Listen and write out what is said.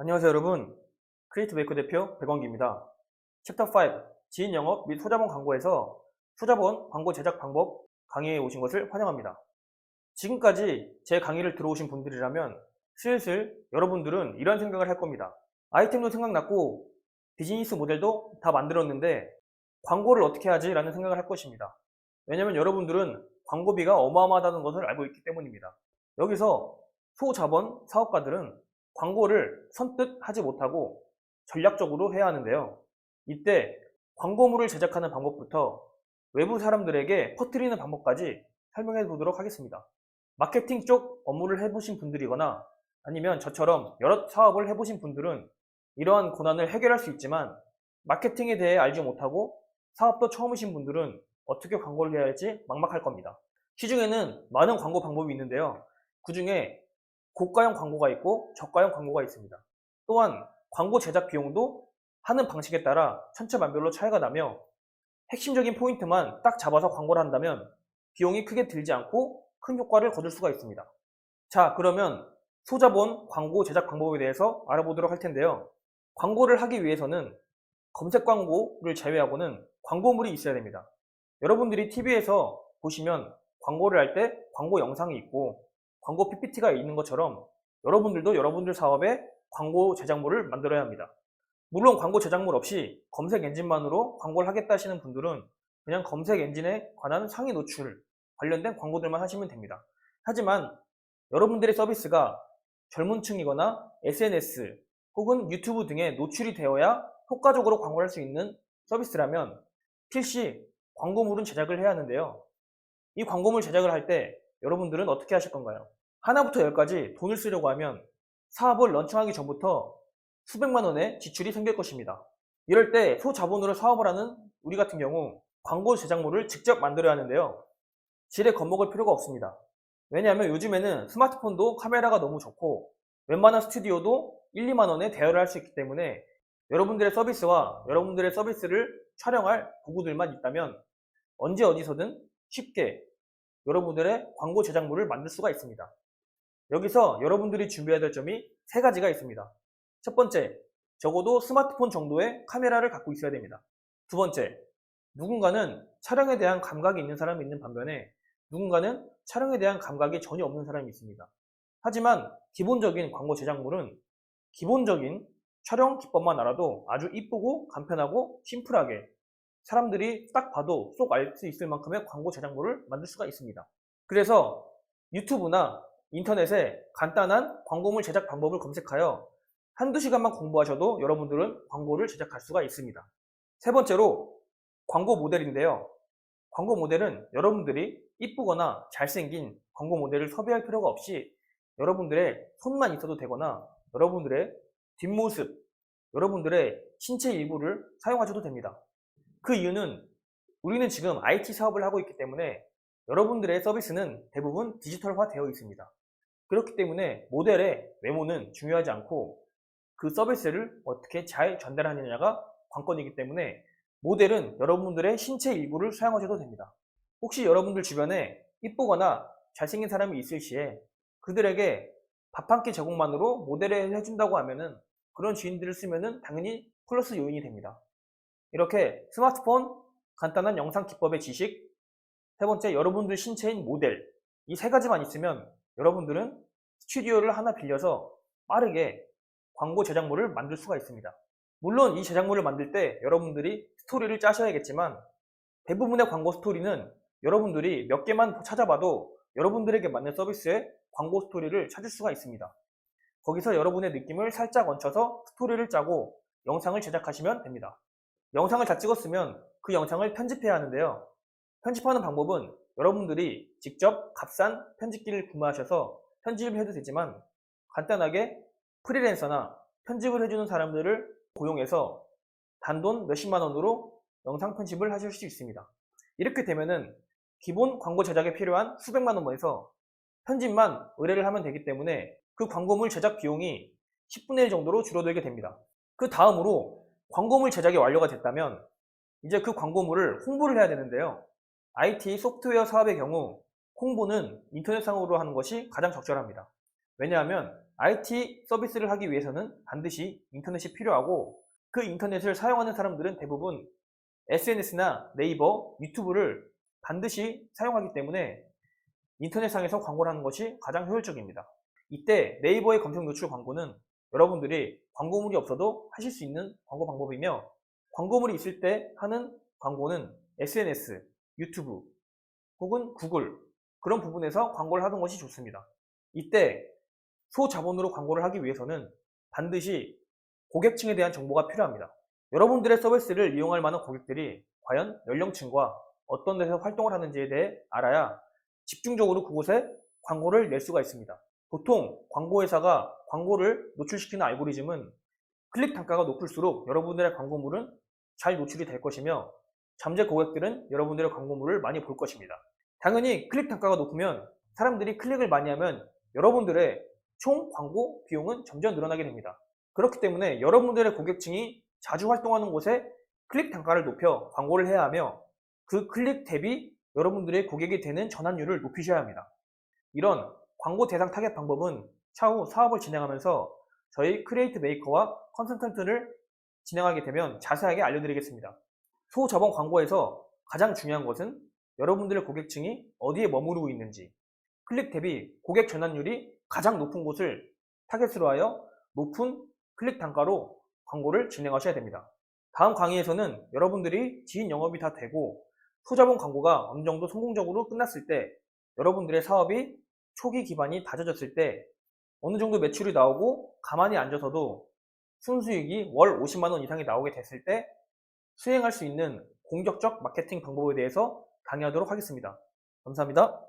안녕하세요 여러분, 크리에이트 메이커 대표 백원기입니다. 챕터 5 지인 영업 및 소자본 광고에서 소자본 광고 제작 방법 강의에 오신 것을 환영합니다. 지금까지 제 강의를 들어오신 분들이라면 슬슬 여러분들은 이런 생각을 할 겁니다. 아이템도 생각났고 비즈니스 모델도 다 만들었는데 광고를 어떻게 하지? 라는 생각을 할 것입니다. 왜냐면 여러분들은 광고비가 어마어마하다는 것을 알고 있기 때문입니다. 여기서 소자본 사업가들은 광고를 선뜻 하지 못하고 전략적으로 해야 하는데요. 이때 광고물을 제작하는 방법부터 외부 사람들에게 퍼뜨리는 방법까지 설명해 보도록 하겠습니다. 마케팅 쪽 업무를 해보신 분들이거나 아니면 저처럼 여러 사업을 해보신 분들은 이러한 고난을 해결할 수 있지만 마케팅에 대해 알지 못하고 사업도 처음이신 분들은 어떻게 광고를 해야 할지 막막할 겁니다. 시중에는 많은 광고 방법이 있는데요. 그 중에 고가형 광고가 있고 저가형 광고가 있습니다. 또한 광고 제작 비용도 하는 방식에 따라 천차만별로 차이가 나며 핵심적인 포인트만 딱 잡아서 광고를 한다면 비용이 크게 들지 않고 큰 효과를 거둘 수가 있습니다. 자, 그러면 소자본 광고 제작 방법에 대해서 알아보도록 할 텐데요. 광고를 하기 위해서는 검색 광고를 제외하고는 광고물이 있어야 됩니다. 여러분들이 TV에서 보시면 광고를 할 때 광고 영상이 있고 광고 PPT가 있는 것처럼 여러분들도 여러분들 사업에 광고 제작물을 만들어야 합니다. 물론 광고 제작물 없이 검색 엔진만으로 광고를 하겠다 하시는 분들은 그냥 검색 엔진에 관한 상위 노출 관련된 광고들만 하시면 됩니다. 하지만 여러분들의 서비스가 젊은 층이거나 SNS 혹은 유튜브 등에 노출이 되어야 효과적으로 광고를 할 수 있는 서비스라면 필시 광고물은 제작을 해야 하는데요. 이 광고물 제작을 할 때 여러분들은 어떻게 하실 건가요? 하나부터 열까지 돈을 쓰려고 하면 사업을 런칭하기 전부터 수백만 원의 지출이 생길 것입니다. 이럴 때 소자본으로 사업을 하는 우리 같은 경우 광고 제작물을 직접 만들어야 하는데요. 지레 겁먹을 필요가 없습니다. 왜냐하면 요즘에는 스마트폰도 카메라가 너무 좋고 웬만한 스튜디오도 1, 2만 원에 대여를 할 수 있기 때문에 여러분들의 서비스와 여러분들의 서비스를 촬영할 도구들만 있다면 언제 어디서든 쉽게 여러분들의 광고 제작물을 만들 수가 있습니다. 여기서 여러분들이 준비해야 될 점이 세 가지가 있습니다. 첫 번째, 적어도 스마트폰 정도의 카메라를 갖고 있어야 됩니다. 두 번째, 누군가는 촬영에 대한 감각이 있는 사람이 있는 반면에 누군가는 촬영에 대한 감각이 전혀 없는 사람이 있습니다. 하지만 기본적인 광고 제작물은 기본적인 촬영 기법만 알아도 아주 이쁘고 간편하고 심플하게 사람들이 딱 봐도 쏙 알 수 있을 만큼의 광고 제작물을 만들 수가 있습니다. 그래서 유튜브나 인터넷에 간단한 광고물 제작 방법을 검색하여 한두 시간만 공부하셔도 여러분들은 광고를 제작할 수가 있습니다. 세 번째로 광고 모델인데요. 광고 모델은 여러분들이 이쁘거나 잘생긴 광고 모델을 섭외할 필요가 없이 여러분들의 손만 있어도 되거나 여러분들의 뒷모습, 여러분들의 신체 일부를 사용하셔도 됩니다. 그 이유는 우리는 지금 IT 사업을 하고 있기 때문에 여러분들의 서비스는 대부분 디지털화 되어 있습니다. 그렇기 때문에 모델의 외모는 중요하지 않고 그 서비스를 어떻게 잘 전달하느냐가 관건이기 때문에 모델은 여러분들의 신체 일부를 사용하셔도 됩니다. 혹시 여러분들 주변에 이쁘거나 잘생긴 사람이 있을 시에 그들에게 밥 한 끼 제공만으로 모델을 해준다고 하면은 그런 지인들을 쓰면은 당연히 플러스 요인이 됩니다. 이렇게 스마트폰, 간단한 영상 기법의 지식, 세 번째 여러분들 신체인 모델, 이 세 가지만 있으면 여러분들은 스튜디오를 하나 빌려서 빠르게 광고 제작물을 만들 수가 있습니다. 물론 이 제작물을 만들 때 여러분들이 스토리를 짜셔야겠지만 대부분의 광고 스토리는 여러분들이 몇 개만 찾아봐도 여러분들에게 맞는 서비스의 광고 스토리를 찾을 수가 있습니다. 거기서 여러분의 느낌을 살짝 얹혀서 스토리를 짜고 영상을 제작하시면 됩니다. 영상을 다 찍었으면 그 영상을 편집해야 하는데요. 편집하는 방법은 여러분들이 직접 값싼 편집기를 구매하셔서 편집을 해도 되지만 간단하게 프리랜서나 편집을 해주는 사람들을 고용해서 단돈 몇십만 원으로 영상 편집을 하실 수 있습니다. 이렇게 되면은 기본 광고 제작에 필요한 수백만 원에서 편집만 의뢰를 하면 되기 때문에 그 광고물 제작 비용이 10분의 1 정도로 줄어들게 됩니다. 그 다음으로 광고물 제작이 완료가 됐다면 이제 그 광고물을 홍보를 해야 되는데요. IT 소프트웨어 사업의 경우 홍보는 인터넷상으로 하는 것이 가장 적절합니다. 왜냐하면 IT 서비스를 하기 위해서는 반드시 인터넷이 필요하고 그 인터넷을 사용하는 사람들은 대부분 SNS나 네이버, 유튜브를 반드시 사용하기 때문에 인터넷상에서 광고를 하는 것이 가장 효율적입니다. 이때 네이버의 검색 노출 광고는 여러분들이 광고물이 없어도 하실 수 있는 광고 방법이며 광고물이 있을 때 하는 광고는 SNS, 유튜브 혹은 구글 그런 부분에서 광고를 하는 것이 좋습니다. 이때 소자본으로 광고를 하기 위해서는 반드시 고객층에 대한 정보가 필요합니다. 여러분들의 서비스를 이용할 만한 고객들이 과연 연령층과 어떤 데서 활동을 하는지에 대해 알아야 집중적으로 그곳에 광고를 낼 수가 있습니다. 보통 광고회사가 광고를 노출시키는 알고리즘은 클릭 단가가 높을수록 여러분들의 광고물은 잘 노출이 될 것이며 잠재 고객들은 여러분들의 광고물을 많이 볼 것입니다. 당연히 클릭 단가가 높으면 사람들이 클릭을 많이 하면 여러분들의 총 광고 비용은 점점 늘어나게 됩니다. 그렇기 때문에 여러분들의 고객층이 자주 활동하는 곳에 클릭 단가를 높여 광고를 해야 하며 그 클릭 대비 여러분들의 고객이 되는 전환율을 높이셔야 합니다. 이런 광고 대상 타겟 방법은 차후 사업을 진행하면서 저희 크리에이트 메이커와 컨설턴트를 진행하게 되면 자세하게 알려드리겠습니다. 소저번 광고에서 가장 중요한 것은 여러분들의 고객층이 어디에 머무르고 있는지, 클릭 대비 고객 전환율이 가장 높은 곳을 타겟으로 하여 높은 클릭 단가로 광고를 진행하셔야 됩니다. 다음 강의에서는 여러분들이 지인 영업이 다 되고 소자본 광고가 어느 정도 성공적으로 끝났을 때 여러분들의 사업이 초기 기반이 다져졌을 때 어느 정도 매출이 나오고 가만히 앉아서도 순수익이 월 50만 원 이상이 나오게 됐을 때 수행할 수 있는 공격적 마케팅 방법에 대해서 강의하도록 하겠습니다. 감사합니다.